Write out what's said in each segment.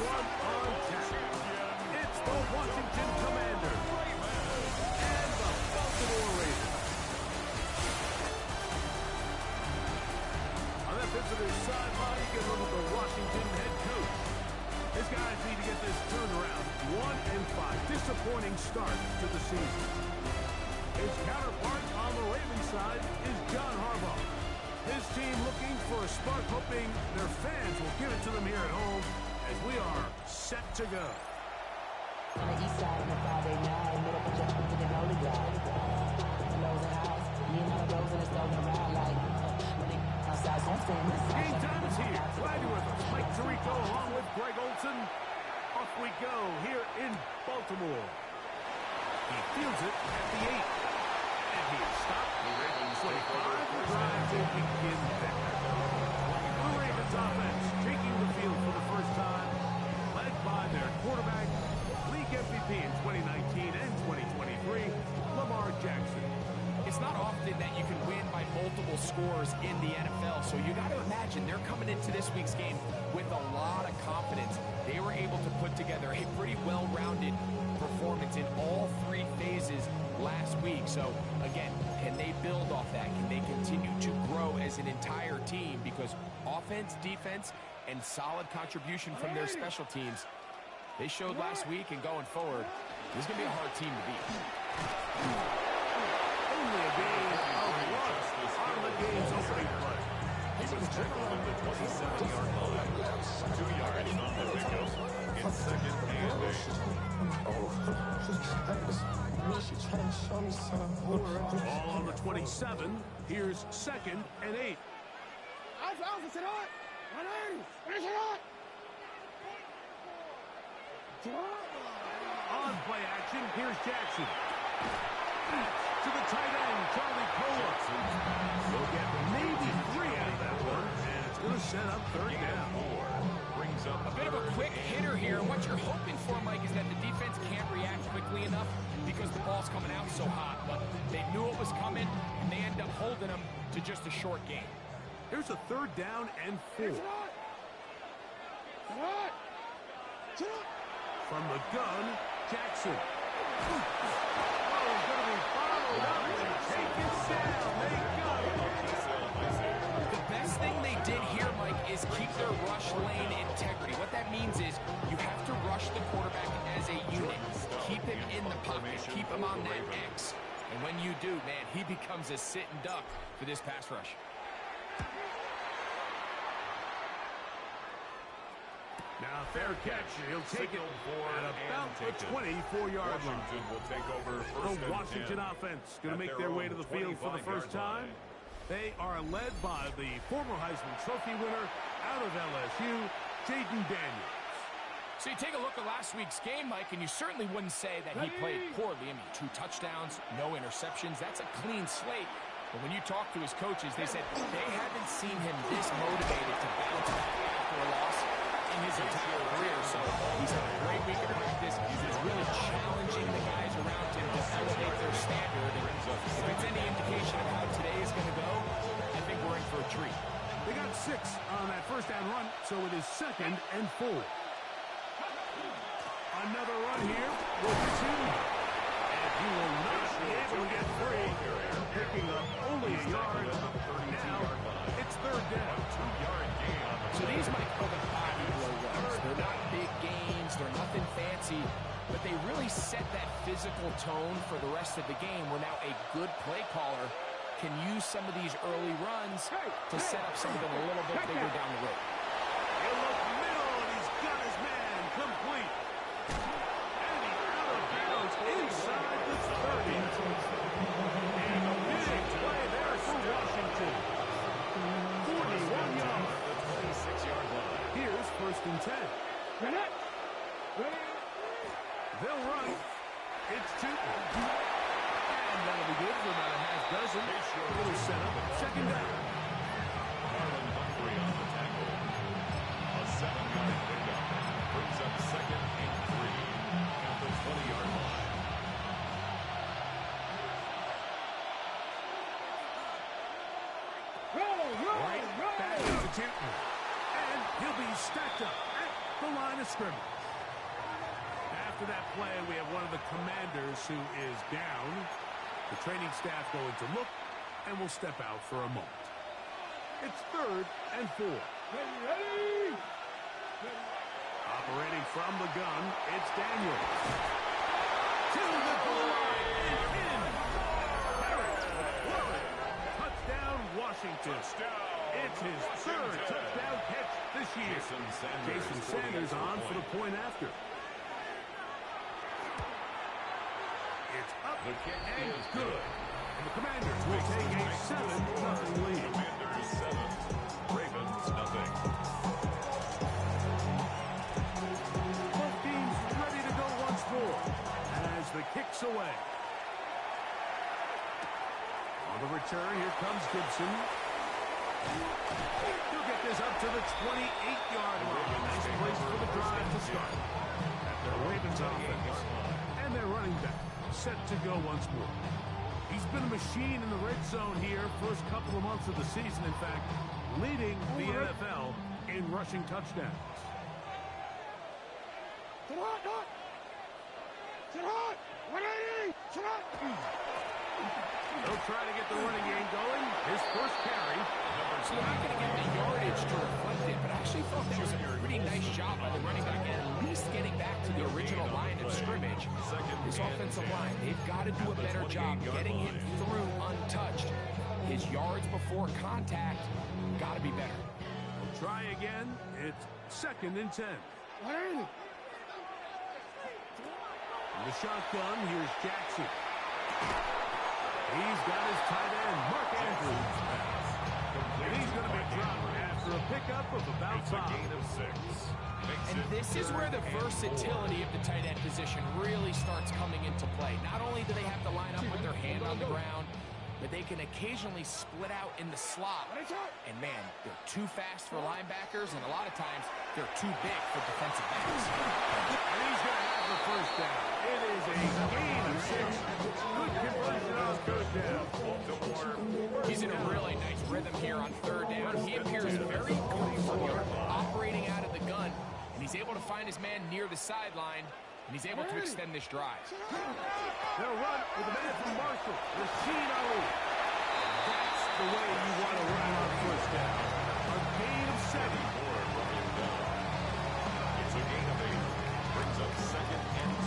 one on tap. It's the Washington Commanders and the Baltimore Ravens. On that visitor's sideline, you get a look at the Washington head coach. His guys need to get this turned around. 1-5. Disappointing start to the season. His counterpart on the Ravens side is John Harbaugh. His team looking for a spark, hoping their fans will give it to them here at home as we are set to go. On the east side of the Friday night, middle project to the holy guy. Lows in house, me and all those in the stove around like outside something. Game time is here. Glad you're with us. Mike Tirico along with Greg Olson. Off we go here in Baltimore. He fields it at the 8. And he is stopped. The Ravens 25 drive to begin there. The Ravens offense taking the field for the first time, led by their quarterback, league MVP in 2019 and 2023, Lamar Jackson. It's not often that you can win by multiple scores in the NFL, so you got to imagine they're coming into this week's game with a lot of confidence. They were able to put together a pretty well-rounded performance in all 3 phases last week. So, again, can they build off that? Can they continue to grow as an entire team? Because offense, defense, and solid contribution from their special teams, they showed last week, and going forward, this is going to be a hard team to beat. Only a game of 1 on the game's opening play. He was tackled at the 27-yard line. 2 yards on the pickup. In second and 8. Ball on the 27. Here's second and 8. On play action, here's Jackson. To the tight end, Charlie Cola. They'll get maybe 3 out of that one, and it's going to set up third down. Brings up A bit of a quick hitter here. What you're hoping for, Mike, is that the defense can't react quickly enough because the ball's coming out so hot. But they knew it was coming, and they end up holding them to just a short game. Here's a third down and 4. From the gun, Jackson. Oh, he's going to be followed up and taken down. They got it. The best thing they did here, Mike, is keep their rush lane integrity. What that means is you have to rush the quarterback as a unit. Keep him in the pocket. Keep him on that X. And when you do, man, he becomes a sitting duck for this pass rush. Now, fair catch. He'll take it at about the 24-yard line. Washington will take over first The Washington offense going to make their way to the field for the first time. They are led by the former Heisman Trophy winner out of LSU, Jaden Daniels. So you take a look at last week's game, Mike, and you certainly wouldn't say that he played poorly. I mean, 2 touchdowns, no interceptions. That's a clean slate. But when you talk to his coaches, they said they haven't seen him this motivated to bounce back after a loss in his entire career. So he's had a great week of practice. He's really challenging the guys around him to elevate their standard. And if it's any indication of how today is going to go, I think we're in for a treat. They got 6 on that first down run, so it is second and 4. Another run here with 2. And he will not be able to get free. Picking up only a yard. Now it's third down. 2-yard gain. So these might go the body blow runs. They're not big gains. They're nothing fancy. But they really set that physical tone for the rest of the game where now a good play caller can use some of these early runs to set up something a little bit bigger down the road. He'll look middle, and he's got his man complete. And he's out of bounds inside the 30. And a big play there for Washington. 41 yards. 26-yard line. Here's first and 10. They'll run. It's 2. And that'll be good for about a half dozen. Little setup. Second down. Marlon Humphrey on the tackle. A 7-yard pickup. Brings up second and 3 at the 20-yard line. Right back to Newton. And he'll be stacked up at the line of scrimmage. After that play, we have one of the commanders who is down. The training staff going to look and will step out for a moment. It's 3rd and 4. Ready. Operating from the gun, it's Daniels. To the goal line and in. Touchdown, Washington. It's his 3rd touchdown catch this year. Jason Sanders on for the point after. It's up and good. And the Commanders will take a 7-0 lead. Commanders 7, Ravens nothing. Both teams ready to go once more as the kick's away. On the return, here comes Gibson. He'll get this up to the 28-yard line. Nice place for the drive to start. At the Ravens offense. And their running back set to go once more. He's been a machine in the red zone here first couple of months of the season. In fact, leading the NFL in rushing touchdowns. They'll try to get the running game going. His first carry. So they're not going to get the yardage to reflect it, but I actually thought that was a pretty nice job by the running back at least getting back to the original line of scrimmage. This offensive line, they've got to do a better job getting him through untouched. His yards before contact got to be better. We'll try again. It's 2nd and 10. In the shotgun, here's Jackson. He's got his tight end, Mark Andrews. And he's going to be dropped after a pickup of about 5. Gain of 6. And this is where the versatility of the tight end position really starts coming into play. Not only do they have to line up with their hand on the ground, but they can occasionally split out in the slot. And man, they're too fast for linebackers, and a lot of times they're too big for defensive backs. And he's going to have the first down. It is a gain of 6. Good conversion on 3rd down. He's in a really nice rhythm here on 3rd down. He appears very comfortable operating out of the gun, and he's able to find his man near the sideline, and he's able to extend this drive. They'll run with the man from Marshall, Rashid Ali. That's the way you want to run on 1st down. A gain of 7. It's a gain of 8. Brings up 2nd and 2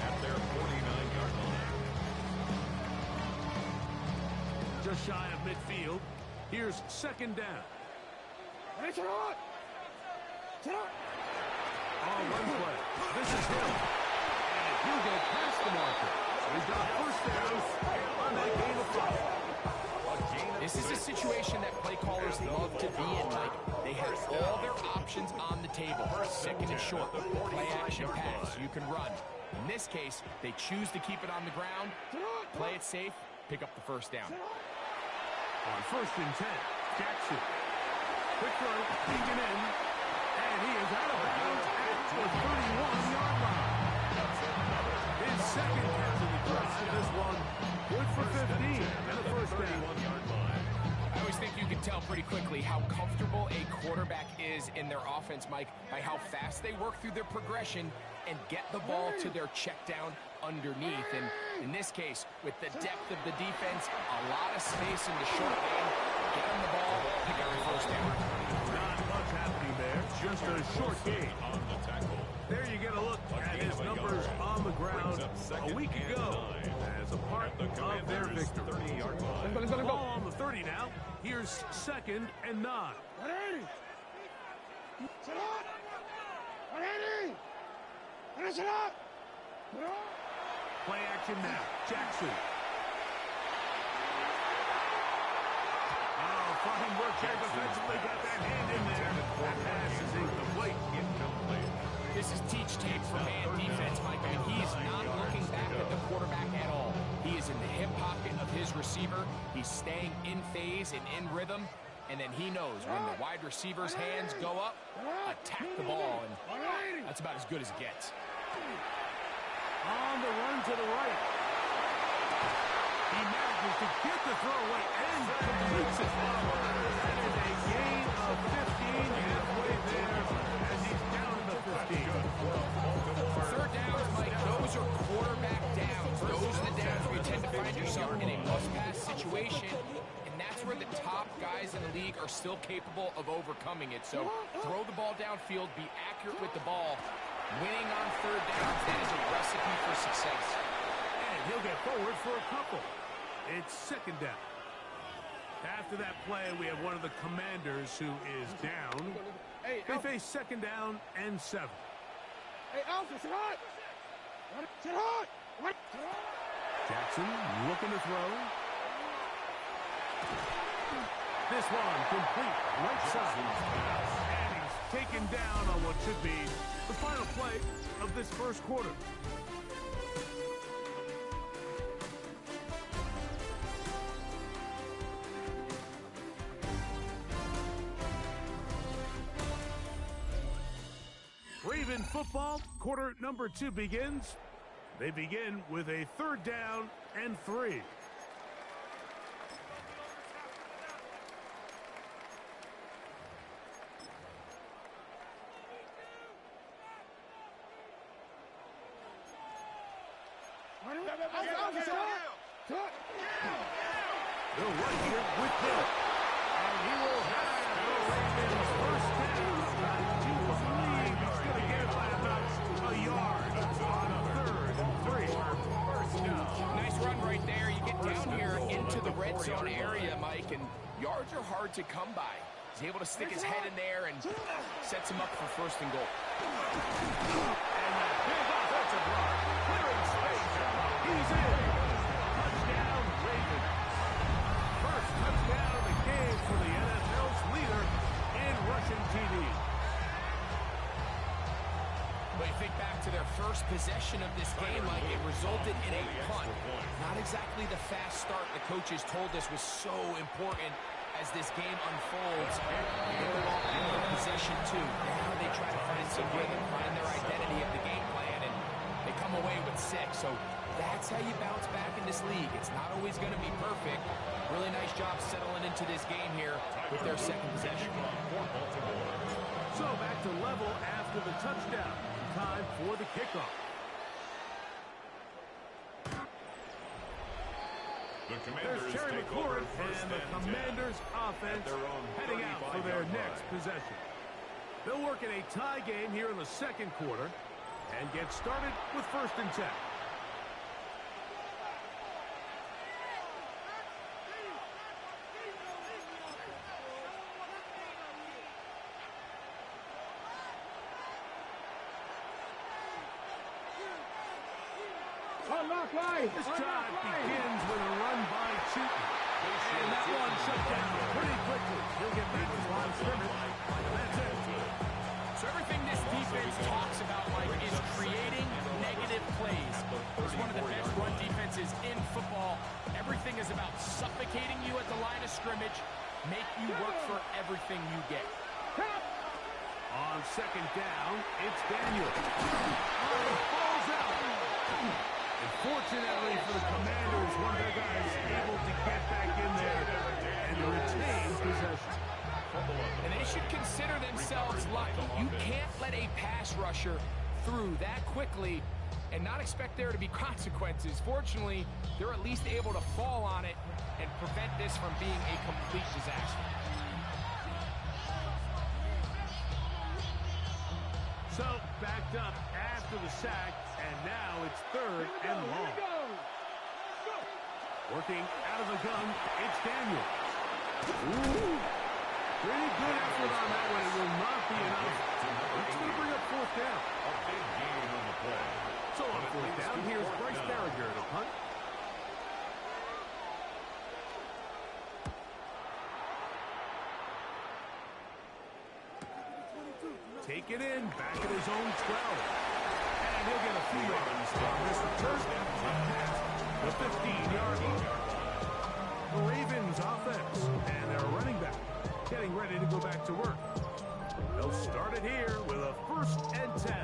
at their 49-yard line. Just shy of midfield. Here's 2nd down. On one play. This is him. And he'll go past the marker. So he's got 1st down on that gain of 5. This is a situation that play callers love to be in, Mike. They have all their options on the table. 2nd and short, play action pass, you can run. In this case, they choose to keep it on the ground, play it safe, pick up the 1st down. On 1st and 10, Jackson. Quick throw, digging in, and he is out of bounds at the 31-yard line. His 2nd catch of the drive. This one good for 15 and a 1st down. I always think you can tell pretty quickly how comfortable a quarterback is in their offense, Mike, by how fast they work through their progression and get the ball to their check down underneath. And in this case, with the depth of the defense, a lot of space in the short game, get them the ball, pick up the 1st down. Not much happening there. Just a short game. On the tackle. There you get a look at his numbers on the ground a week ago as a part of their victory. 30-yard line. Ball on the 30 now. Here's 2nd and 9. Play action now. Jackson. Oh, fine work there defensively. Got that hand in there. That pass is incomplete. This is teach tape for man defense, Mike. I mean, he's not looking back at the quarterback at all. He is in the hip pocket of his receiver. He's staying in phase and in rhythm. And then he knows when the wide receiver's hands go up, attack the ball. And that's about as good as it gets. On the run to the right. He manages to get the throwaway and completes it. That is a gain of 15 halfway there as he's down still capable of overcoming it. So throw the ball downfield, be accurate with the ball. Winning on third down, that is a recipe for success. And he'll get forward for a couple. It's second down. After that play, we have one of the Commanders who is down. They face second down and 7. Hey, Alpha, sit hard! Sit hard! Jackson looking to throw. This one complete right side. And he's taken down on what should be the final play of this first quarter. Raven football, quarter number 2 begins. They begin with a third down and 3. They're right here with Bill. And he will have the Ravens first down. I do believe he's going to get it by about a yard on a 3rd and 3. First down. Nice run right there. You get down here into the red zone area, Mike, and yards are hard to come by. He's able to stick his head in there and sets him up for first and goal. And that big offensive block, clearing space. He's in. Touchdown, Ravens. First touchdown of the game for the NFL's leader in rushing TD. But you think back to their first possession of this game, like it resulted in a punt. Not exactly the fast start the coaches told us was so important as this game unfolds. They get the ball back in possession too. Now they try to find some rhythm, find their identity of the game plan, and they come away with 6. So that's how you bounce back in this league. It's not always going to be perfect. Really nice job settling into this game here with their second possession. So back to level after the touchdown. Time for the kickoff. There's Terry McLaurin and the Commanders offense heading out for their next possession. They'll work in a tie game here in the second quarter and get started with 1st and 10. This drive begins with a run by Cheaton. And that one shut down pretty quickly. He'll get back to the line of scrimmage. That's it. So everything this defense talks about, Mike, is creating negative plays. It's one of the best run defenses in football. Everything is about suffocating you at the line of scrimmage, make you work for everything you get. On second down, it's Daniel. Falls out. And fortunately for the Commanders, one of their guys able to get back in there and retain possession. And they should consider themselves lucky. You can't let a pass rusher through that quickly and not expect there to be consequences. Fortunately, they're at least able to fall on it and prevent this from being a complete disaster. So, backed up after the sack, and now it's 3rd and long. Working out of the gun, it's Daniel. Ooh, pretty good effort on that one. It will not be enough. It's going to bring up 4th down. A big gain on the play. So on 4th down, here's Bryce Barriger to punt. Take it in, back at his own 12. And he'll get a few yards on this return. The 15-yard line. The Ravens offense and their running back getting ready to go back to work. They'll start it here with a 1st and 10.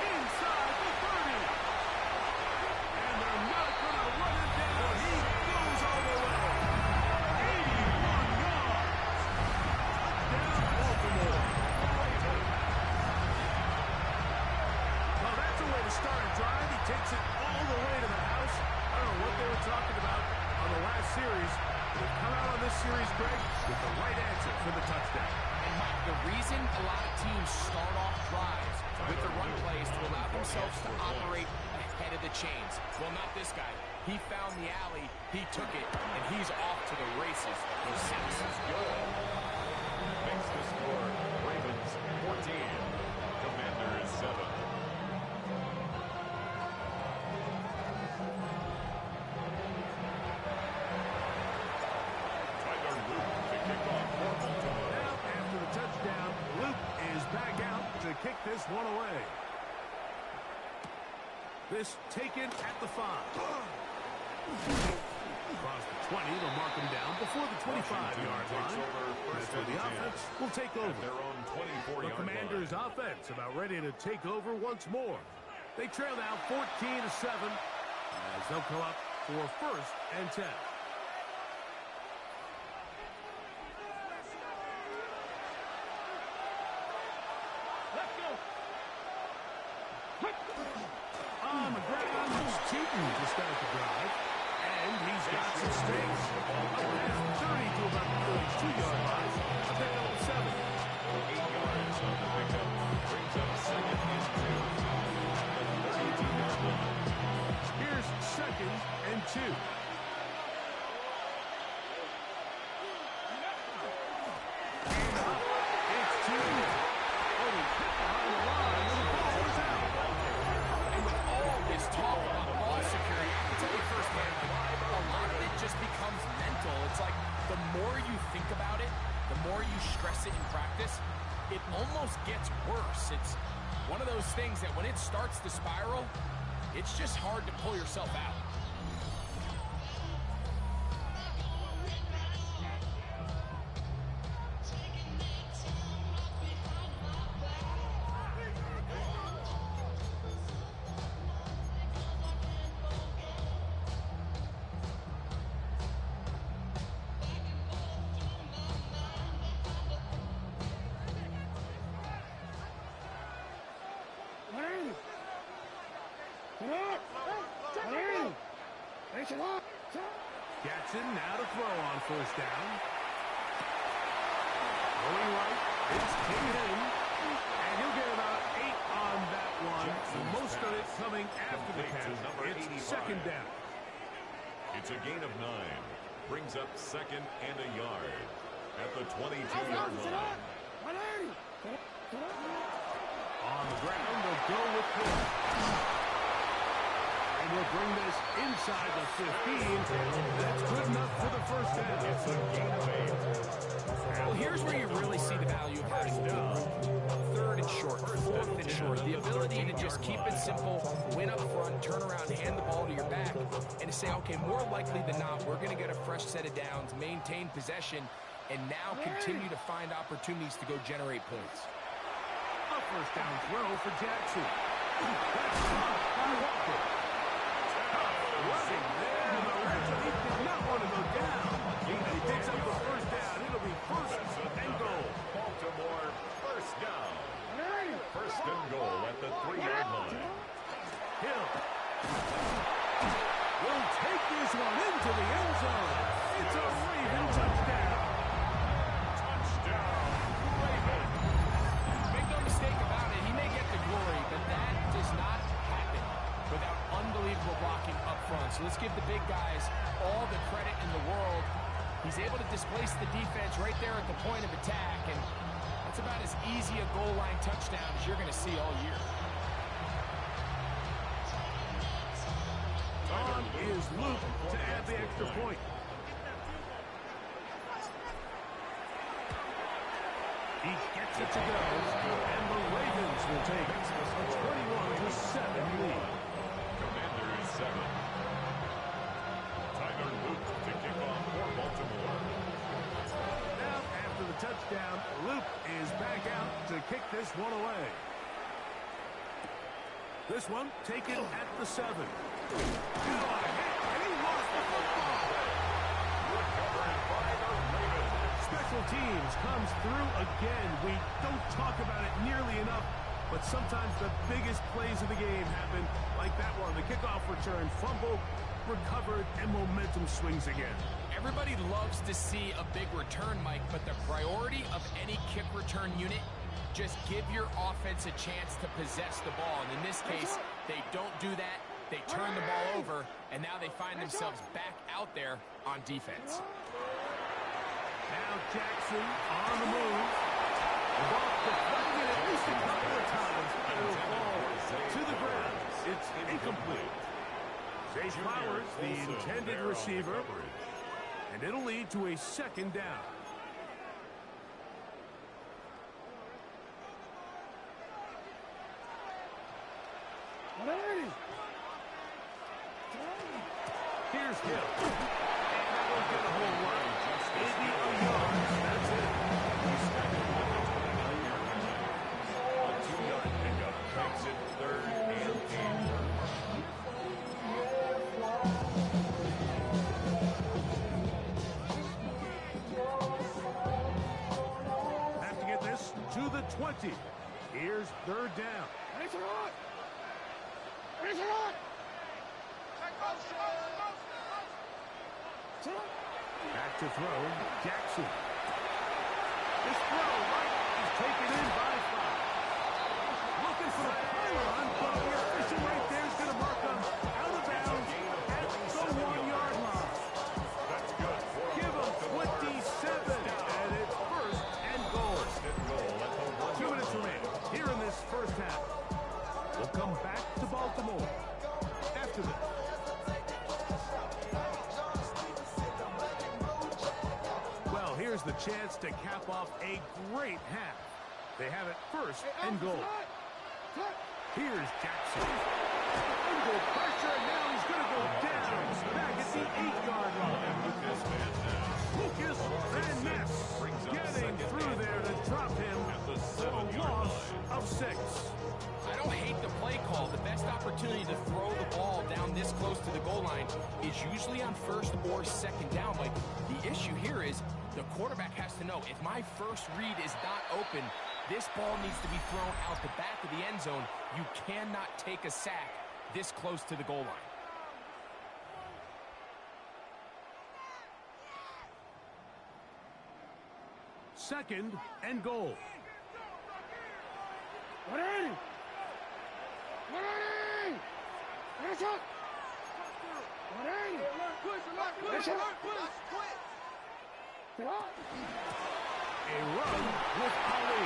Inside the 30. And they're not going to run it down. He goes all the way. for the touchdown. And Mike, the reason a lot of teams start off drives with the run plays to allow themselves to operate ahead of the chains. Well, not this guy. He found the alley, he took it, and he's off to the races. He sends his goal. Makes the score Ravens 14, Commanders 7. Now, after the touchdown, Luke is back out to kick this one away. This taken at the 5. Across the 20, they'll mark him down before the 25-yard line. That's where the offense will take over. Their own 24-yard The Commanders' offense about ready to take over once more. They trail now 14-7 as they'll come up for 1st and 10. On the ground, Keaton to start the drive. And he's got some space. Up past 30 to about the 32-yard line. A pickup of 7. 8 yards on the pickup. Brings up 2nd and 2. The 32-yard line. Here's 2nd and 2. And up. It's 2. Oh, he hit behind the line, and the ball is out. And with all this talk about ball security, I can tell you firsthand, a lot of it just becomes mental. It's like the more you think about it, the more you stress it in practice, it almost gets worse. It's one of those things that when it starts to spiral, it's just hard to pull yourself out. Jackson now to throw on 1st down. Going right, it's King, and he'll get about 8 on that one. Most of it coming after the catch. It's 2nd down. It's a gain of 9. Brings up 2nd and a yard at the 22-yard line. On the ground, they'll go with Hill. And we'll bring this inside the 15. That's good enough for the 1st down. It's a gain of 8. Well, here's where you really see the value of having a 3rd and short, 4th and short. The ability to just keep it simple, win up front, turn around, hand the ball to your back, and to say, okay, more likely than not, we're going to get a fresh set of downs, maintain possession, and now continue to find opportunities to go generate points. A 1st down throw for Jackson. That's blocked by Walker. Running there, he did not want to go down. He picks up the 1st down. It'll be 1st and goal. Baltimore 1st down. 1st and goal at the 3-yard line. Hill will take this one into the end zone. It's a Raven touchdown. Touchdown, Ravens. Make no mistake about it, he may get the glory, but that does not happen without unbelievable blocking up front. So let's give the big guys all the credit in the world. He's able to displace the defense right there at the point of attack, and that's about as easy a goal line touchdown as you're going to see all year. On is Luke to add the extra point. He gets it to go, and the Ravens will take a 21-7 lead. Commanders 7. Tyler Luke to kick off for Baltimore. Now, after the touchdown, Luke is back out to kick this one away. This one taken at the 7. And he lost the football. Recovered by the Ravens. Special teams comes through again. We don't talk about it nearly enough, But sometimes the biggest plays of the game happen like that one. The kickoff return, fumble, recovered, and momentum swings again. Everybody loves to see a big return, Mike, but the priority of any kick return unit, just give your offense a chance to possess the ball. And in this case, they don't do that. They turn the ball over, and now they find themselves back out there on defense. Now Jackson on the move. The ball deflected at least a couple of times. It'll fall to the ground. It's incomplete. Zay Flowers, the intended receiver, and it'll lead to a second down. Here's Hill. And that won't get a whole lot. Maybe a yard. That's it. A 2-yard pickup makes it 3rd and 8. Have to get this to the 20. Here's 3rd down. Back to throw, Jackson. This throw right is taken in by 5. Looking for the pylon, but the official right there is going to mark them out of bounds at the 1-yard line. That's good. Give them 27, and it's 1st and goal. 2 minutes remaining here in this first half. We'll come back to Baltimore after this. Here's the chance to cap off a great half. They have it 1st and goal. Here's Jackson. Under pressure, and now he's going to go down back at the 8-yard line. Lucas Van Ness getting through there to drop him for a loss of 6. I don't hate the play call. The best opportunity to throw the ball down this close to the goal line is usually on 1st or 2nd down. But the issue here is the quarterback has to know, if my first read is not open, this ball needs to be thrown out the back of the end zone. You cannot take a sack this close to the goal line. Second and goal. A run with Ali.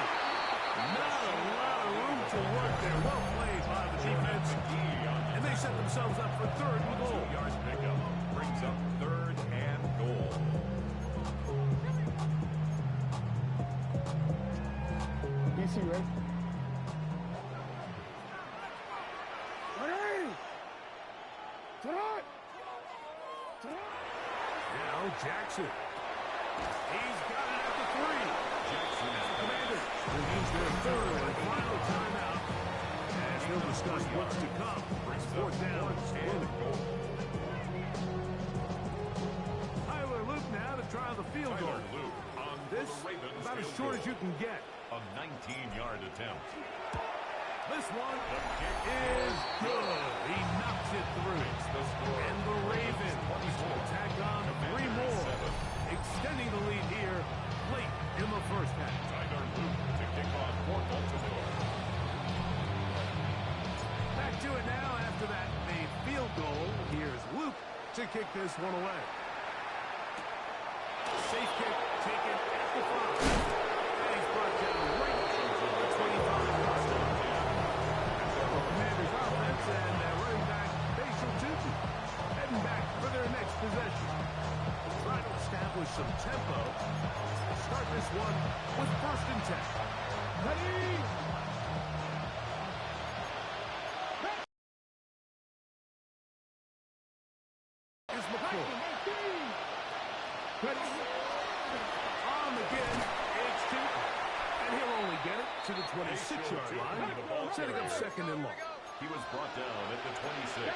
Not a lot of room to work there. Well played by the defense. And they set themselves up for 3rd and goal. 2-yard pickup brings up 3rd and goal. DC, right? Now Jackson. He's got it at the 3. Jackson and the Commanders will use their 3rd and final timeout as he'll discuss what's to come. 4th down and goal. Tyler Luke now to try the field goal. This about as short as you can get. A 19-yard attempt. This one is good. He knocks it through. And the Ravens will tack on 3 more, extending the lead here late in the first half. Tyler Luke to kick off for Baltimore. Back to it now after that made field goal. Here's Luke to kick this one away. Safe kick taken at the 5. And he's brought down right to the 25. Commanders offense and running back Facial Tucci heading back for their next possession. Trying to establish some tempo. Start this one with 1st and 10. Ready? Here's McCoy. Ready? On again. It's Tucci. And he'll only get it to the 26-yard line, setting up 2nd and long. He was brought down at the 26. A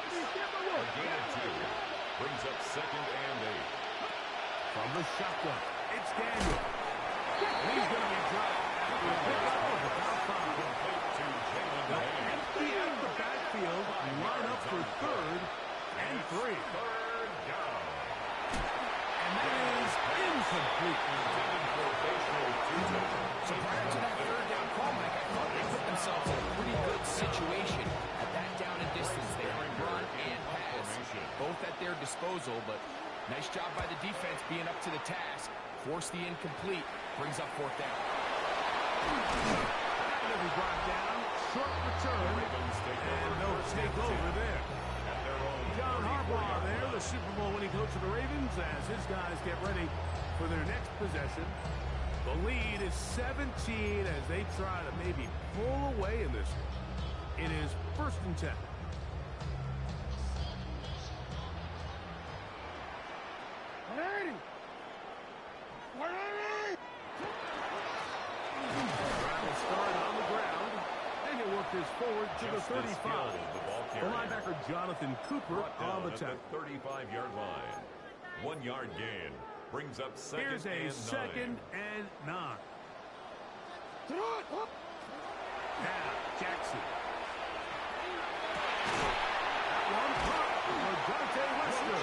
gain of 2. Brings up 2nd and 8. From the shotgun, it's Daniel. And he's going to be dropped after a pickup of about 5. Complete to James So prior to that third down call, Mike, I thought they put themselves in a pretty good situation at that down and distance. They can run and pass, both at their disposal, but nice job by the defense being up to the task. Force the incomplete, brings up fourth down. That'll be brought down. Short return, and no take over there. John Harbaugh there, the Super Bowl winning coach of the Ravens, as his guys get ready for their next possession. The lead is 17 as they try to maybe pull away in this one. It is 1st and 10. Start on the ground, and he'll work this forward to the 35. The linebacker Jonathan Cooper on the tackle. 35-yard line. 1 yard gain. Brings up second. Here's a and 2nd and 9. Now, Jackson. That one caught for Dante Wester.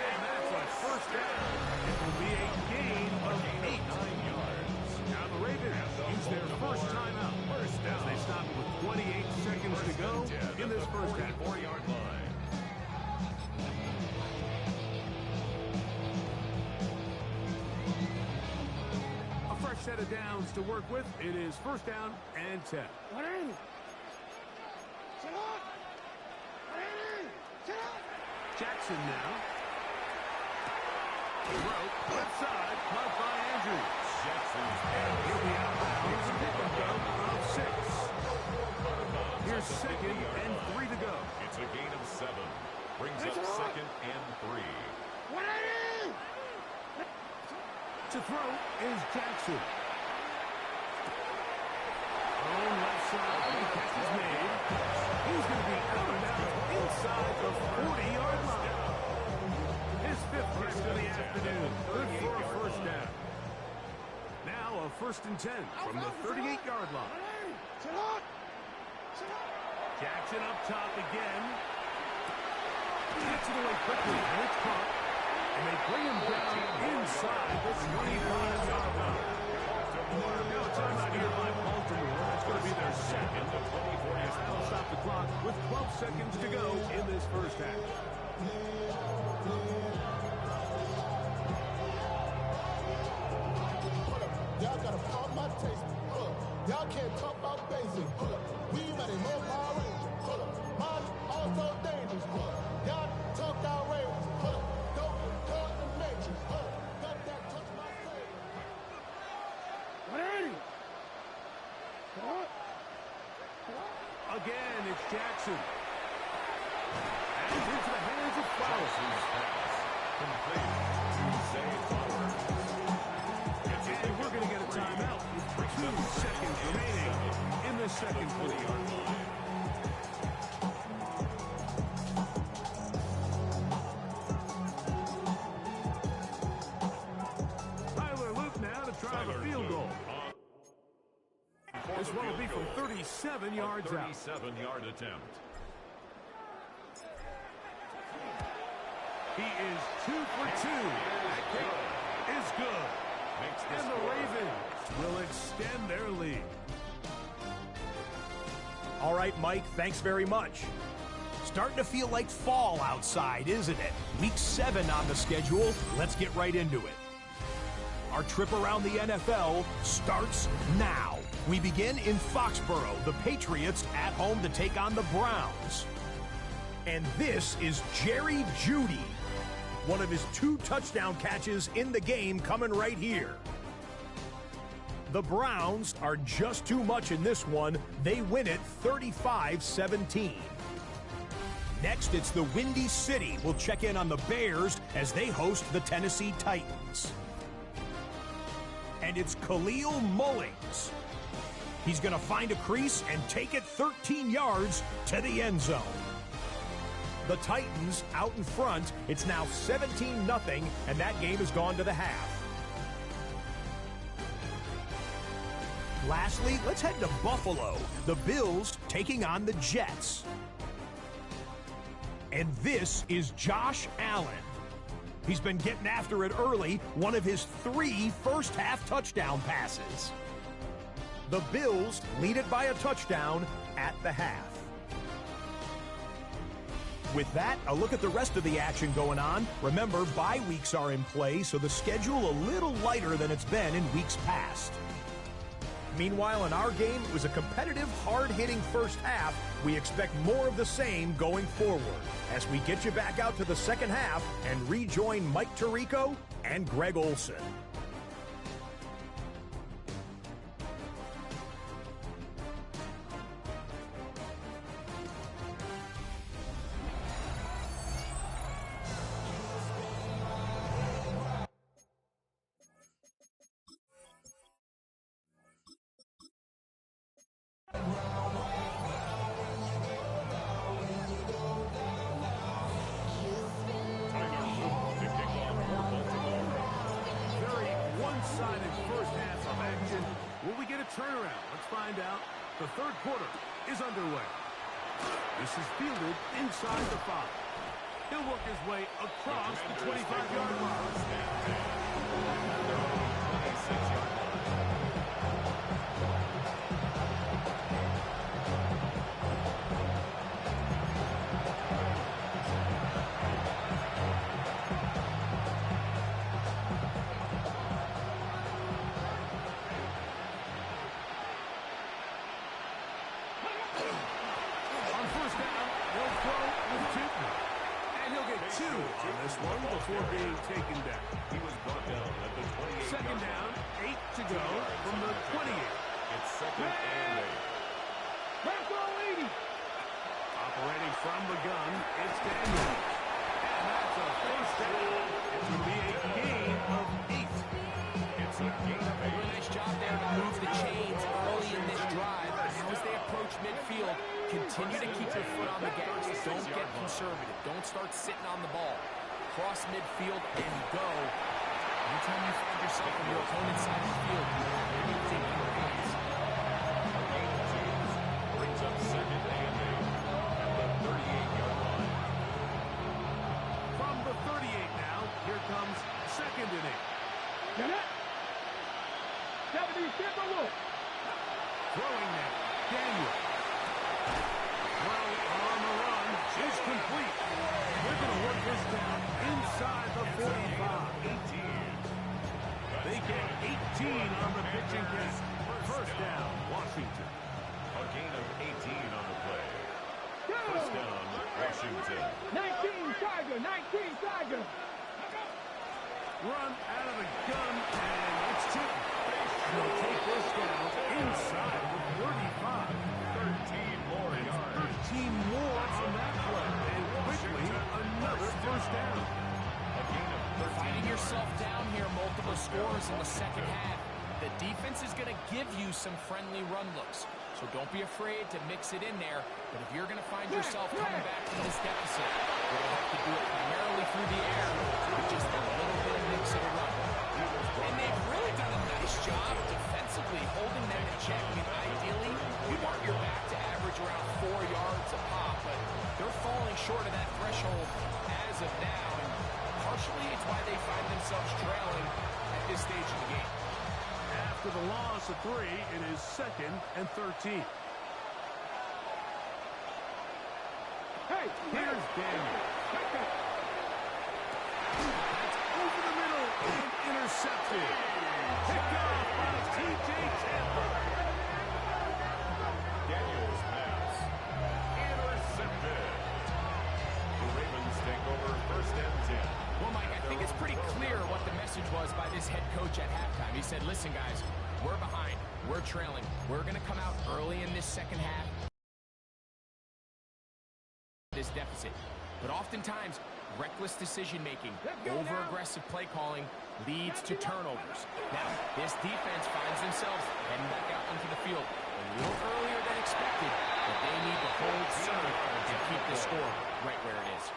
And that's a 1st down. It will be a gain of 8. 9 yards. Now the Ravens use their first timeout. As they stop it with 28 seconds to go in this first half. 44-yard line. A fresh set of downs to work with. It is 1st down and 10. Jackson now. Throw, left side, caught by Andrews. Jackson's He'll be out of bounds. Pickup of 6. Here's 2nd and 3 to go. It's a gain of 7. Brings up 2nd and 3. To throw is Jackson. On left side, the catch is made. He's going to be out of bounds inside the 40-yard line. His 5th catch of the afternoon. Good for a 1st down. Now a 1st and 10 from the 38-yard line. Jackson up top again. Gets it away quickly, and it's caught. And they bring him down inside the 25-yard line. Now a timeout here by Baltimore. That's going to be their 2nd. As they'll stop the clock with 12 seconds to go in this first half. Y'all gotta pump my taste. Y'all can't talk about basic. We ready more Power Rangers. Mine also dangerous. Y'all talk outrageous. Don't call the nature. Got that touch my face. Again, it's Jackson. And into the hands of Flowers. And we're going to get a timeout with 2 seconds remaining in the second 40-yard line. Tyler Luke now to try the field goal. This one will be from 37 yards out. 37-yard attempt. He is 2 for 2. That kick is good. And the Ravens will extend their lead. All right, Mike, thanks very much. Starting to feel like fall outside, isn't it? Week 7 on the schedule. Let's get right into it. Our trip around the NFL starts now. We begin in Foxborough, the Patriots at home to take on the Browns. And this is Jerry Jeudy. One of his 2 touchdown catches in the game coming right here. The Browns are just too much in this one. They win it 35-17. Next, it's the Windy City. We'll check in on the Bears as they host the Tennessee Titans. And it's Khalil Mullings. He's going to find a crease and take it 13 yards to the end zone. The Titans out in front. It's now 17-0, and that game has gone to the half. Lastly, let's head to Buffalo. The Bills taking on the Jets. And this is Josh Allen. He's been getting after it early, one of his 3 first-half touchdown passes. The Bills lead it by a touchdown at the half. With that, a look at the rest of the action going on. Remember, bye weeks are in play, so the schedule a little lighter than it's been in weeks past. Meanwhile, in our game, it was a competitive, hard-hitting first half. We expect more of the same going forward as we get you back out to the second half and rejoin Mike Tirico and Greg Olsen. One-sided first half of action. Will we get a turnaround? Let's find out. The third quarter is underway. This is fielded inside the 5. He'll work his way across the 25-yard line. On this one before being taken down. He was brought down at the 28. Second down, 8 to go from the 28. It's second and 8. Operating from the gun, it's Daniel. And that's a first down. It will be a gain of 8. It's a gain of 8. Nice job there to move the chains early in this drive. Now as they approach midfield, continue to keep your foot on the gas. Don't get conservative. Don't start sitting on the ball. Cross midfield and go. Anytime you find yourself on your opponent's side of the field, you have anything in your hands. A gain of 2 brings up second and 8 at the 38-yard line. From the 38 now, here comes second and 8. Throwing now, Daniel. Well, on the run, is complete. They're going to work this down inside the 45. 18. They get 18 on the pitching count. First down, Washington. A gain of 18 on the play. First down, Washington. 19 Tiger. Run out of the gun, and it's tipped. They'll take this down inside the 35. 13 more yards. 13 more on that play. And quickly, another first down. A gain of 13. Fighting yourself down here, multiple scores in the second half. The defense is going to give you some friendly run looks. So don't be afraid to mix it in there. But if you're going to find yourself coming back from this deficit, you're going to have to do it primarily through the air with just a little bit of mix of a run. And they've really done a nice job defensively holding them in check. I mean, ideally, you want your back to average around 4 yards a pop, but they're falling short of that threshold as of now. And partially, it's why they find themselves trailing at this stage of the game. After the loss of 3, it is second and 13. Here's Daniel. That's over the middle and intercepted. Picked off by T.J. Tampa. Daniel's pass. Intercepted. The Ravens take over first and 10. Well, Mike, I think it's pretty clear what the message was by this head coach at halftime. He said, listen, guys, we're behind. We're trailing. We're going to come out early in this second half. This deficit. But oftentimes, reckless decision-making, over-aggressive play calling leads to turnovers. Now, this defense finds themselves heading back out into the field a little earlier than expected, but they need to hold serve and keep the score right where it is.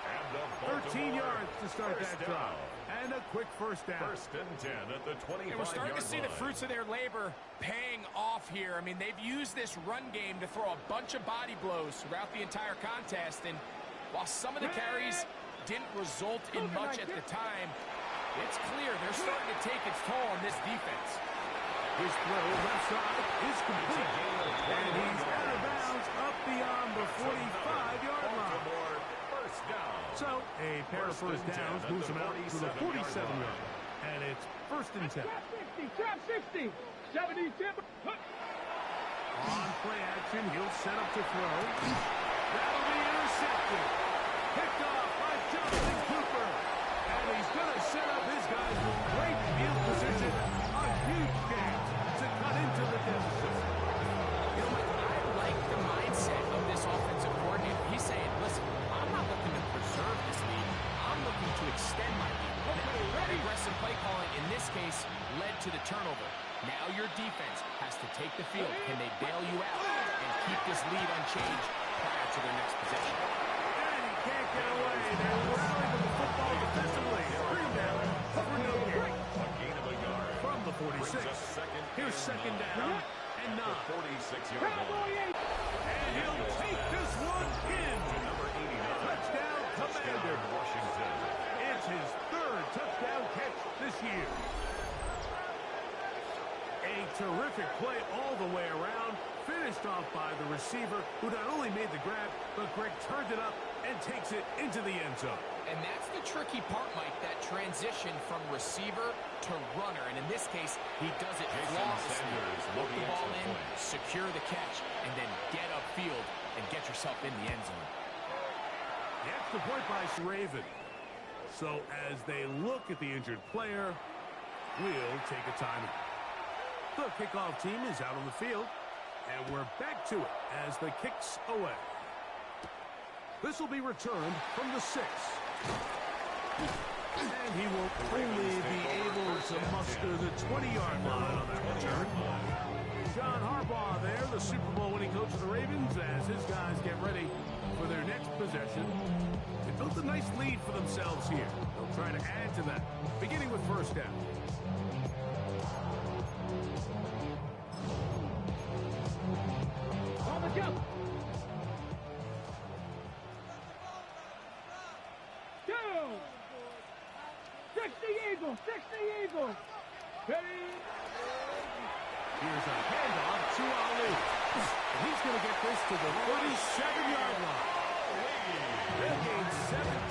13 yards to start that drive. And a quick first down. First and 10 at the 25-yard line. We're starting to see the fruits of their labor paying off here. I mean, they've used this run game to throw a bunch of body blows throughout the entire contest. And while some of the carries didn't result in much at the time, it's clear they're starting to take its toll on this defense. His throw left side is complete. And he's out of bounds up beyond the 45-yard line. First down. So a pair of first downs moves him out to the 47-yard. And it's first and 10. Trap 60. 70 tip. On play action, he'll set up to throw. That'll be intercepted. Picked off by Justin Cooper. And he's going to set up his guys with great field position. A huge chance to cut into the deficit. You know what? I like the mindset of this offensive coordinator. He's saying, listen, I'm not looking to preserve this lead. I'm looking to extend my lead. Aggressive play calling, in this case, led to the turnover. Now your defense has to take the field. Can they bail you out and keep this lead unchanged prior to their next possession? And he can't get away. They're rallying to the football defensively. Bring down for no gain. A gain of a yard. From the 46. Here's second down and 9. 46-yard line. And he'll take this one in. Number 89. Touchdown, Commander. Washington. It's his third touchdown catch this year. A terrific play all the way around. Finished off by the receiver, who not only made the grab, but Greg turned it up and takes it into the end zone. And that's the tricky part, Mike, that transition from receiver to runner. And in this case, he does it flawlessly. Look the ball in, secure the catch, and then get upfield and get yourself in the end zone. The extra point by Raven. So as they look at the injured player, we'll take a timeout. The kickoff team is out on the field, and we're back to it as the kick's away. This will be returned from the 6. And he will only be able to muster the 20-yard line on that return. John Harbaugh there, the Super Bowl winning coach of the Ravens, as his guys get ready for their next possession. They built a nice lead for themselves here. They'll try to add to that, beginning with first down. On the jump. 2. 60 Eagles. 60 Eagles. Ready. Here's a handoff to Ali. And he's going to get this to the 37-yard line. They gained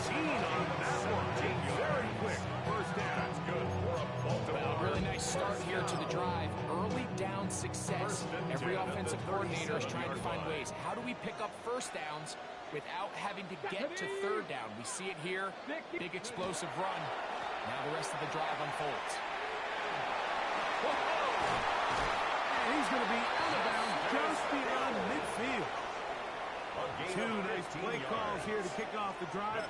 17 on that one. Very quick first down. That's good for a Baltimore. Really nice start here to the drive. Early down success. Every offensive coordinator is trying to find ways. How do we pick up first downs without having to get to third down? We see it here. Big explosive run. Now the rest of the drive unfolds. And he's going to be out of bounds just beyond midfield. Two nice play calls here to kick off the drive.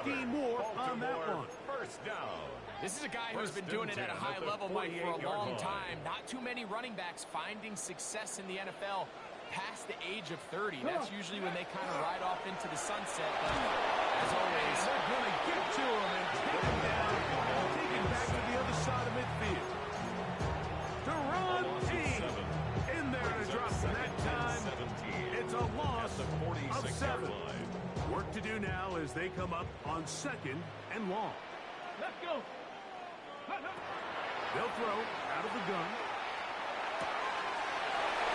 15 more on that one. First down. This is a guy who's been doing it at a high level, Mike, for a long time. Not too many running backs finding success in the NFL past the age of 30. That's usually when they kind of ride off into the sunset. But as always, they're going to get to him and take him down, take him back to the other side of midfield. Durante in there to drop that time. It's a loss of 7. Work to do now as they come up on second and long. Let's go. They'll throw out of the gun.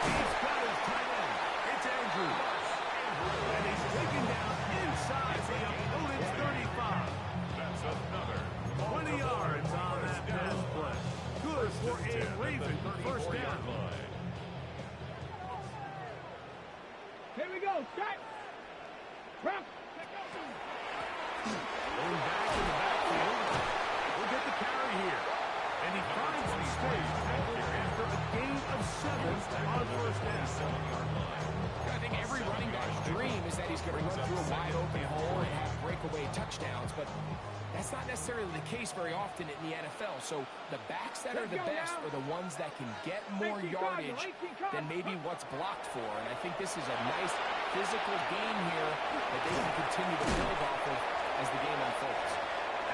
He's got his tight end. It's Andrews. And he's taken down inside the opponent's 35. That's another 20 yards on that pass play. Good for a Raven first down. Here we go. Set. Rock. Going back in the backfield. We'll get the carry here. And he finds the space after a gain of 7 on first down. I think every running back's dream is that he's going to run through a wide open hole and have breakaway touchdowns, but that's not necessarily the case very often in the NFL. So the backs that are the best are the ones that can get more yardage than maybe what's blocked for. And I think this is a nice physical game here that they can continue to build off of as the game unfolds.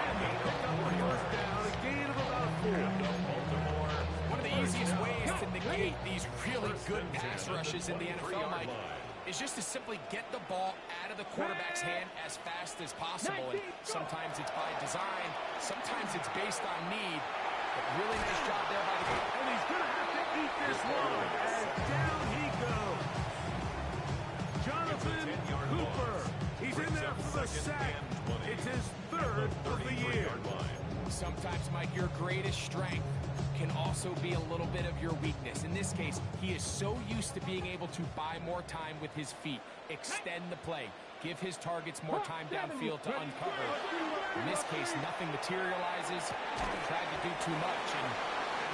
And they pick up a first down, a gain of about 4. One of the easiest ways to negate these really good pass rushes in the NFL, Mike, is just to simply get the ball out of the quarterback's hand as fast as possible. And sometimes it's by design, sometimes it's based on need. But really nice job there by the game. And he's going to have to eat this one, and down he goes. Jonathan Cooper. He's in there for the sack. It's his third of the year. Sometimes, Mike, your greatest strength can also be a little bit of your weakness. In this case, he is so used to being able to buy more time with his feet, extend the play, give his targets more time downfield to uncover. In this case, nothing materializes. Tried to do too much, and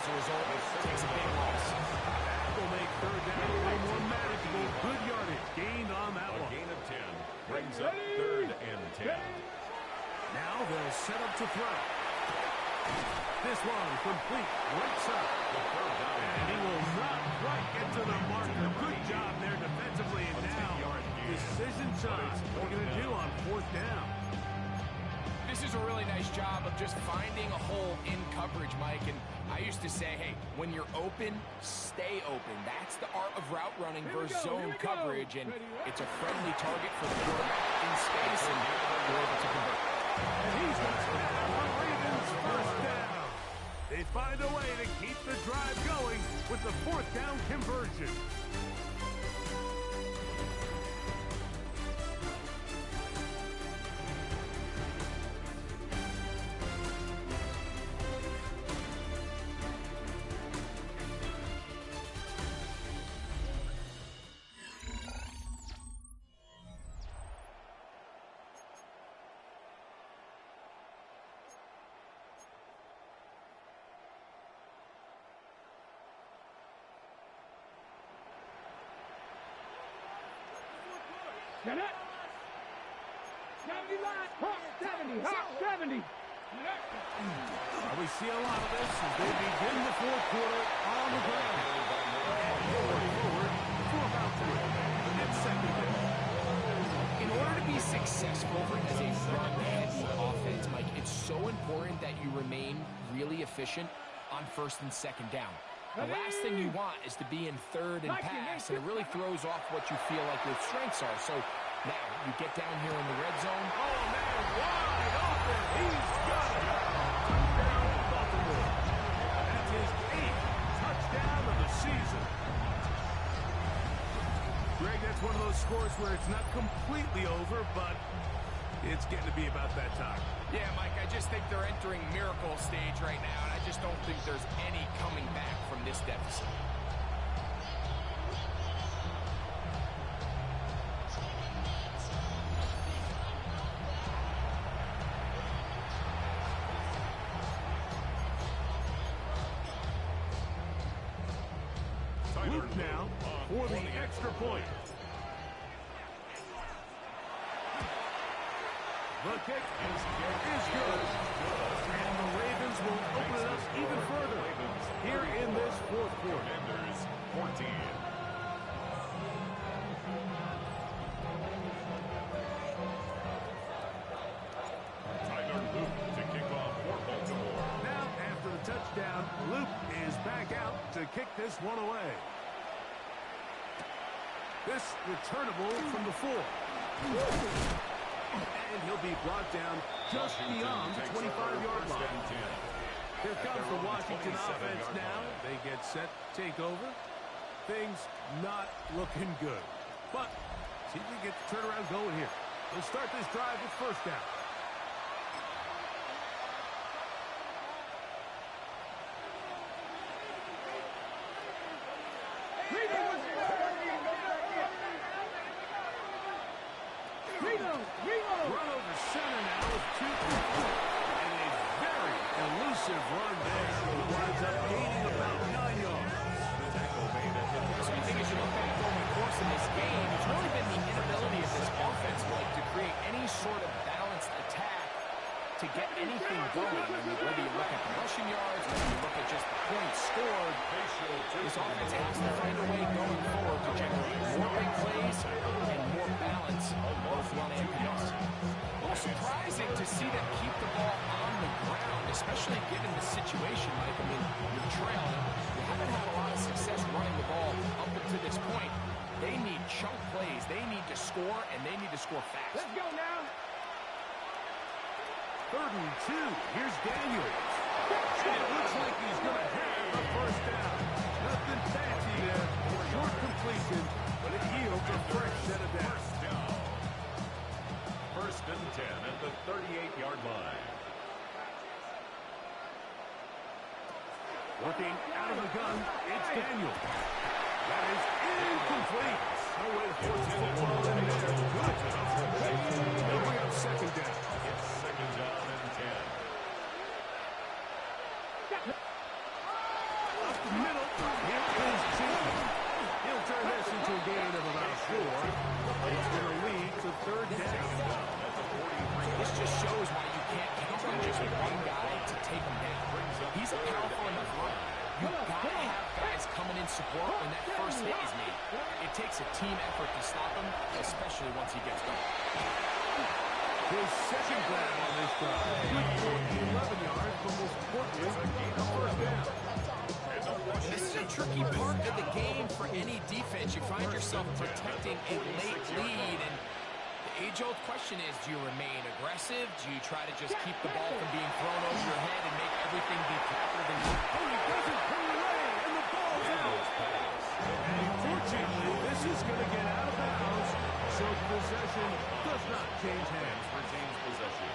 as a result, takes a big loss. That will make third down a little more manageable. Good yardage gained on that one. A gain of 10 brings up 3rd and 10. Now they'll set up to throw. This one complete right side. And he will not quite get to the marker. Good job there defensively. And now decision time. What are you going to do on 4th down? This is a really nice job of just finding a hole in coverage, Mike. And I used to say, hey, when you're open, stay open. That's the art of route running versus zone coverage. And it's a friendly target for the quarterback in space, and they're able to convert. And he's going to snap the Ravens' 1st down. They find a way to keep the drive going with the 4th down conversion. Get it? 70 line. Hawk 70. Hawk 70. We see a lot of this as they begin the 4th quarter on the ground. And forward for about 3. It's 2nd down. In order to be successful as a front-heavy offense, Mike, it's so important that you remain really efficient on 1st and 2nd down. The last thing you want is to be in 3rd and pass, and it really throws off what you feel like your strengths are. So now you get down here in the red zone. Oh, man, wide open. He's got it. Touchdown, Baltimore. That's his 8th touchdown of the season. Greg, that's one of those scores where it's not completely over, but it's getting to be about that time. Yeah, Mike, I just think they're entering miracle stage right now, and I just don't think there's any coming back from this deficit. Luke now for the extra point. The kick is good. And the Ravens will open it up even further here in this 4th quarter. Commanders 14. Tyler Luke to kick off for Baltimore. Now, after the touchdown, Luke is back out to kick this one away. This returnable from the 4. And he'll be brought down just beyond the 25-yard line. Here comes the Washington offense now. They get set, take over. Things not looking good. But see if we get the turnaround going here. They'll start this drive with 1st down. Run over center now with 2 people. And a very elusive run there. Winds up gaining about 9 yards. So you think as you look back over the course of this game, it's really been the inability of this offense, Mike, to create any sort of balanced attack to get anything going. I mean, whether you look at the rushing yards, whether you look at just the points scored, this offense has to find a way going forward to generate more big plays and more balance, both run and pass. A little surprising to see them keep the ball on the ground, especially given the situation, Mike. I mean, you're trailing. You haven't had a lot of success running the ball up until this point. They need chunk plays. They need to score, and they need to score fast. Let's go now. 3rd and 2. Here's Daniels. And it looks like he's going to have a first down. Nothing fancy there. Short completion, but it yields a fresh set of downs. First and 10 at the 38-yard line. Working out of the gun, it's Daniel. That is incomplete. No way to force the football in there. Good. They'll bring up second down. It's second down and 10. Up the middle. Here is Jenkins. He'll turn this into a gain of about 4. It's going to lead to third down. This just shows why you can't count on just one guy to take him down. He's a powerful enough runner. You've got to have guys coming in support when that first hit is made. It takes a team effort to stop him, especially once he gets going. His second grab on this drive. Good for 11 yards, but most importantly, a first down. This is a tricky part of the game for any defense. You find yourself protecting a late lead, and the age-old question is, do you remain aggressive? Do you try to just keep the ball from being thrown over your head and make everything be captured? And Oh, he doesn't pull away, and the ball's out. And unfortunately, this is going to get out of bounds, so possession does not change hands. Retains possession.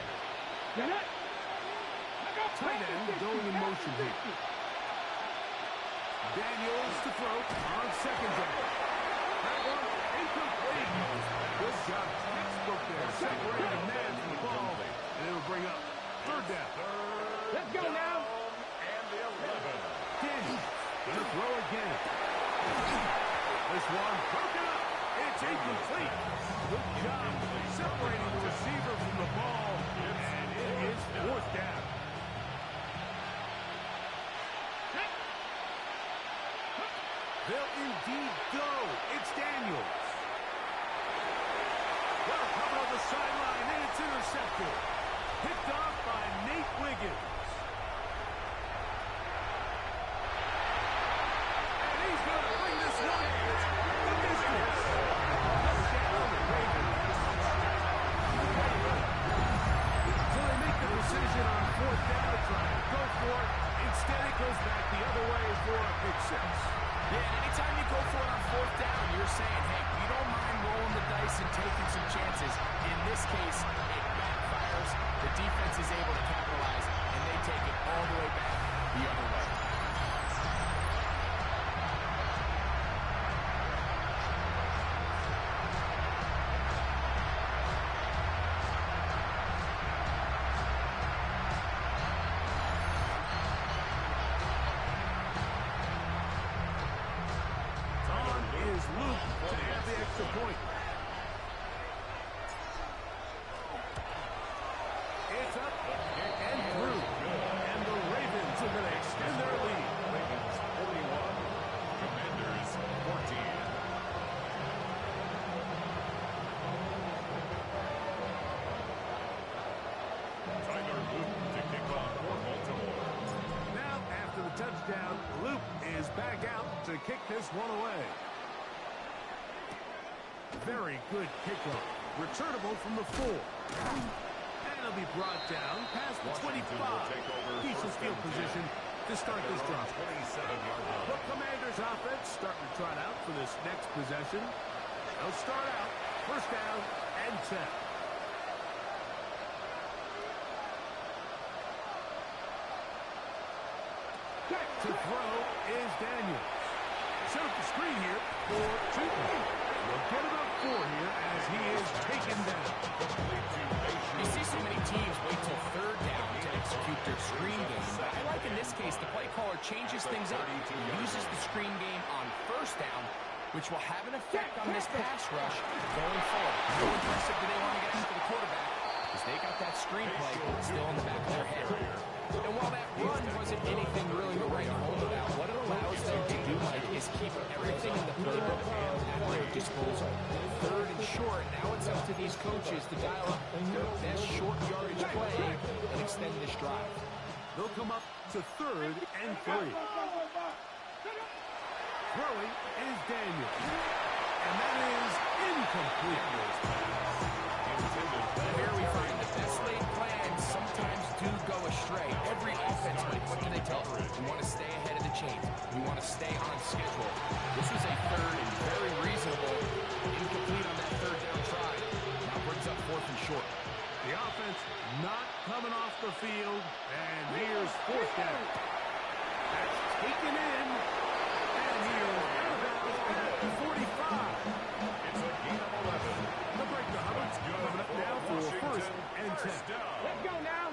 Tight end going in motion here. Daniels to throw on second down. That one incomplete. Good job. Textbook there. Separating the man from the ball. And it'll bring up third down. Let's go now. And the 11. Daniels going to throw again. This one broken up. It's incomplete. Good job separating the receiver from the ball. And it is fourth down. They'll indeed go. It's Daniels. Well, covered on the sideline, and it's intercepted. Picked off by Nate Wiggins. And he's going to bring this one the distance. Touchdown, Ravens. So they make the decision on fourth down to try and go for it. Instead, it goes back the other way for a pick six. yeah, anytime you go for it on fourth down, you're saying, hey, we don't mind rolling the dice and taking some chances. In this case, it backfires. The defense is able to capitalize, and they take it all the way back the other way. On is Luke to add the extra point. It's up and through. And the Ravens are going to extend their lead. Ravens 41. Commanders 14. Tyler Luke to kick off for Baltimore. Now, after the touchdown, Luke is back out to kick this one away. Very good kickoff. Returnable from the 4. And it'll be brought down past the 25. Decent field position to start this drive. 27-yard line. The Commanders' offense starting to trot out for this next possession. They'll start out first down and 10. To throw is Daniel. Set up the screen here for 2. We'll get about 4 here as he is taken down. You see so many teams wait till third down to execute their screen game, but I like in this case the play caller changes things up. He uses the screen game on first down, which will have an effect on this pass rush going forward. How impressive do they want to get after the quarterback? Because they got that screenplay still in the back of their head. And while that run wasn't anything really to write home about, what it allows them to do, Mike, is keep everything in the playbook at their disposal. Third and short, now it's up to these coaches to dial up their best short yardage play and extend this drive. They'll come up to third and 3. Throwing is Daniel. And that is incomplete. Here we find the best laid plans sometimes do go astray. Every offense, what do they tell us? We want to stay ahead of the chain. We want to stay on schedule. This was a third and very reasonable, incomplete on that third down try. Now brings up fourth and short. The offense not coming off the field, and here's fourth down. That's taken in, and here's at the 45. It's a gain of 11. The break to Hubbard coming up now for first and 10. Let's go now.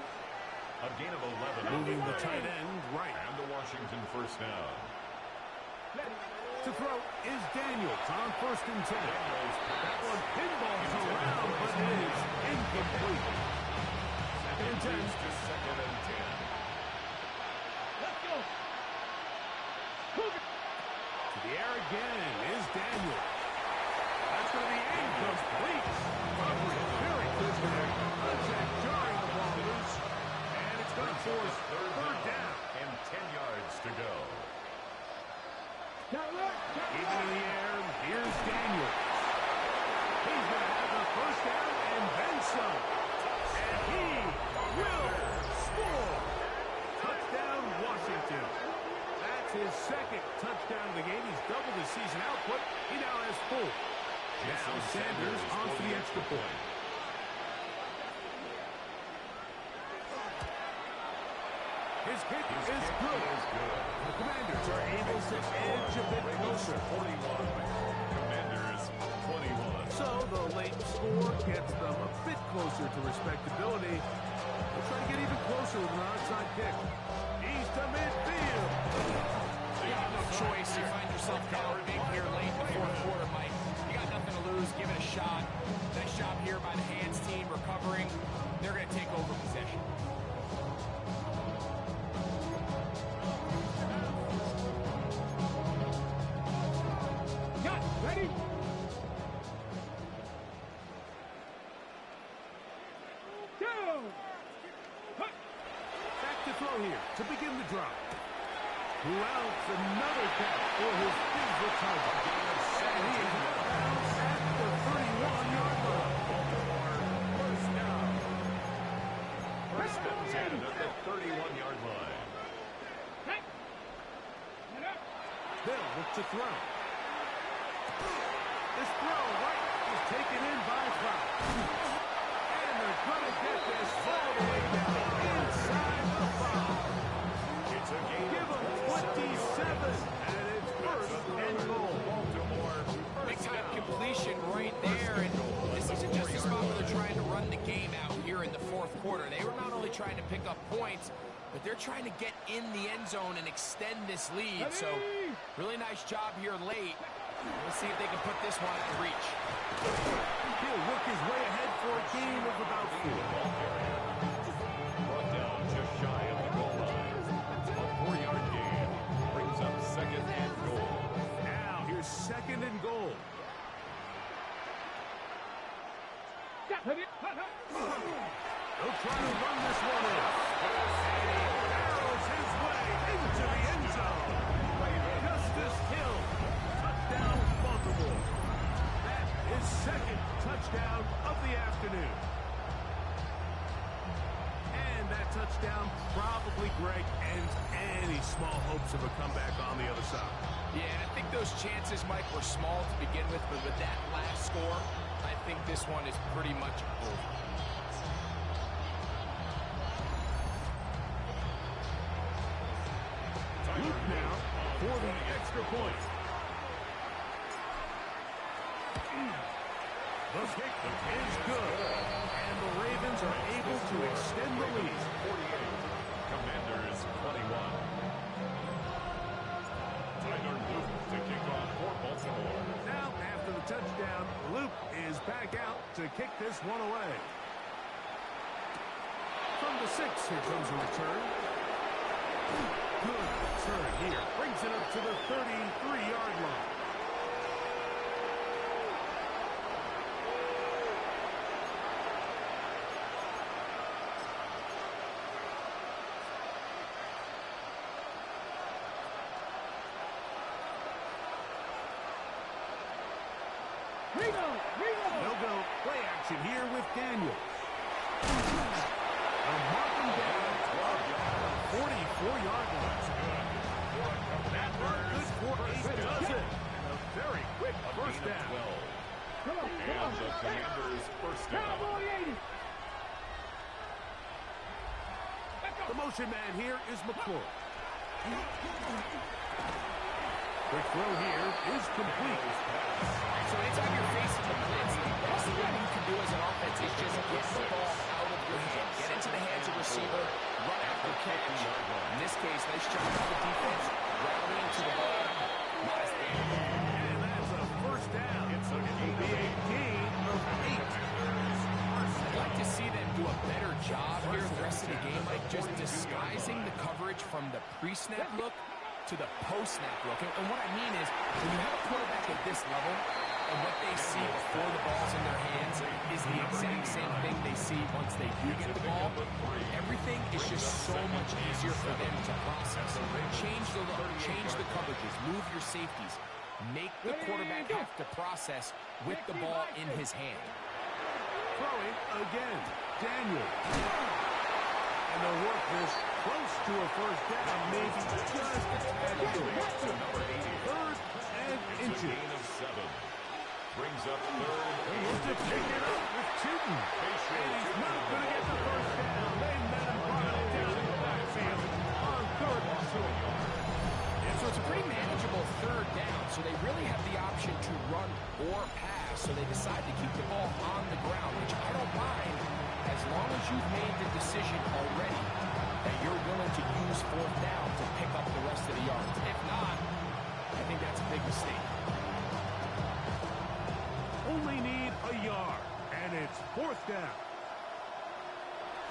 A gain of 11. Moving the tight end right. And the Washington first down. To throw is Daniels on first and 10. That one pinballs around, but it is incomplete. Second and 10. To second and 10. Let's go. To the air again is Daniels. That's going to be incomplete. Coverage very good there. Contact jarring the ball loose. And it's going to force third down. And 10 yards to go. Even in the air, here's Daniels. He's going to have the first down and then some. And he will score. Touchdown, Washington. That's his second touchdown of the game. He's doubled his season output. He now has 4. Now Sanders on for the extra point. His kick is good. The Commanders are able to edge a bit closer. 41. Commanders 21. So the late score gets them a bit closer to respectability. They'll try to get even closer with an onside kick. He's to midfield. You got no choice. You find yourself down big here late in the fourth quarter, Mike. You got nothing to lose. Give it a shot. Nice job here by the hands team recovering. They're going to take over possession. Ready? Go! Back to throw here to begin the drive. Who else? Another catch for his favorite target. And he is out of bounds at the 31-yard line. First down. First and 10 at the 31-yard line. They'll look to throw. This throw right is taken in by Cloud. And they're going to get this all the way down inside the 5. It's a gain. Give them 27, and it's first and goal. Baltimore. Big time completion right there. And this isn't just a spot where they're trying to run the game out here in the fourth quarter. They were not only trying to pick up points, but they're trying to get in the end zone and extend this lead. So really nice job here late. Let's see if they can put this one out of reach. He'll work his way ahead for a gain of about 4. Brought down just shy of the goal line. A 4-yard gain brings up second and goal. Now here's second and goal. They'll try to run this one in. And he barrels his way into the end zone. Justice Hill. Touchdown, Baltimore. That is second touchdown of the afternoon. And that touchdown probably, Greg, ends any small hopes of a comeback on the other side. Yeah, and I think those chances, Mike, were small to begin with, but with that last score, I think this one is pretty much over. Luke now for the extra point. The kick is good, and the Ravens are able to extend the lead. 48. Commanders 21. Tyler Luke to kick off for Baltimore. Now, after the touchdown, Luke is back out to kick this one away. From the 6, here comes a return. Good return here. Brings it up to the 33-yard line. They'll go play action here with Daniels. They'll mark him down at the 44-yard line. That run good for 8 does it. And a very quick first down. And the Commanders' first down. The motion man here is McClure. Quick throw here is complete. So anytime you're facing the blitz, the best thing you can do as an offense is just get the ball out of your hand. Get into the hands of the receiver, run after catch. In this case, nice job by the defense, rallying to the ball. Nice game. And that's a first down. It'll be a gain of 8. I'd like to see them do a better job here the rest of the game, like just disguising the coverage from the pre-snap look to the post-snap look. And what I mean is, when you have a quarterback at this level, and what they see before the ball's in their hands is the exact same thing they see once they do get the ball, everything is just so much easier for them to process. Change the look, change the coverages, move your safeties, make the quarterback have to process with the ball in his hand. Throwing again. Daniel. And they'll work this close to a first down, maybe just a tad short. Third and inches. Brings up third. He wants to pick it up with Tootin. And he's not going to get the first down. They met him, brought it down in the backfield on third and short. So it's a pretty manageable third down, so they really have the option to run or pass, so they decide to keep the ball on the ground, which I don't mind as long as you've made the decision already that you're willing to use fourth down to pick up the rest of the yards. If not, I think that's a big mistake. Only need a yard, and it's fourth down.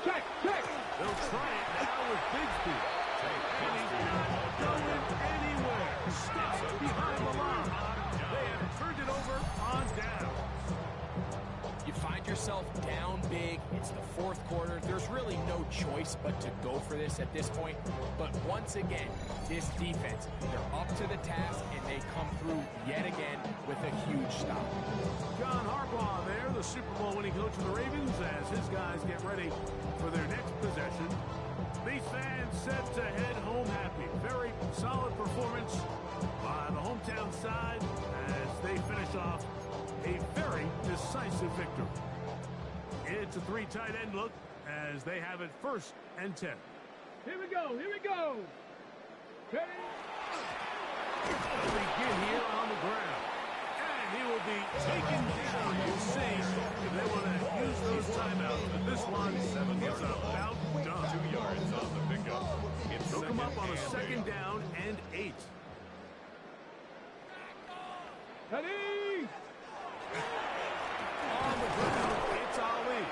Check. They'll try it now with Bigsby. And he's not going anywhere. Stopped behind the line. They have turned it over on down. You find yourself down big. It's the fourth quarter. There's really no choice but to go for this at this point. But once again, this defense, they're up to the task, and they come through yet again with a huge stop. John Harbaugh there, the Super Bowl winning coach of the Ravens, as his guys get ready for their next possession. These fans set to head home happy. Very solid performance by the hometown side as they finish off a very decisive victory. It's a 3 tight end look as they have it 1st and 10. Here we go. Ready? They'll begin here on the ground. And he will be taken down. You'll see if they want to use those timeouts. But this one is about done. 2 yards on the pickup. They'll come up on a 2nd down and 8. Ready? On the ground, it's Ali.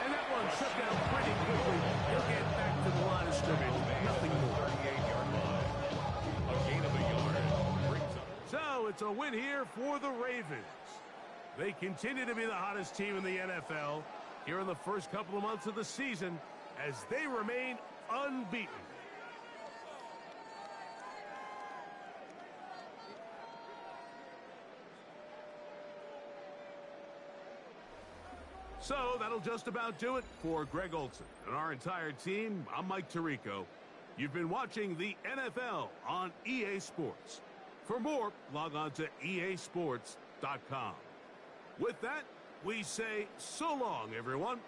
And that one shut down pretty quickly. He'll get back to the line of scrimmage. Nothing more. 38-yard line. A gain of a yard. Brings up. So it's a win here for the Ravens. They continue to be the hottest team in the NFL here in the first couple of months of the season as they remain unbeaten. So that'll just about do it for Greg Olson and our entire team. I'm Mike Tirico. You've been watching the NFL on EA Sports. For more, log on to easports.com. With that, we say so long, everyone.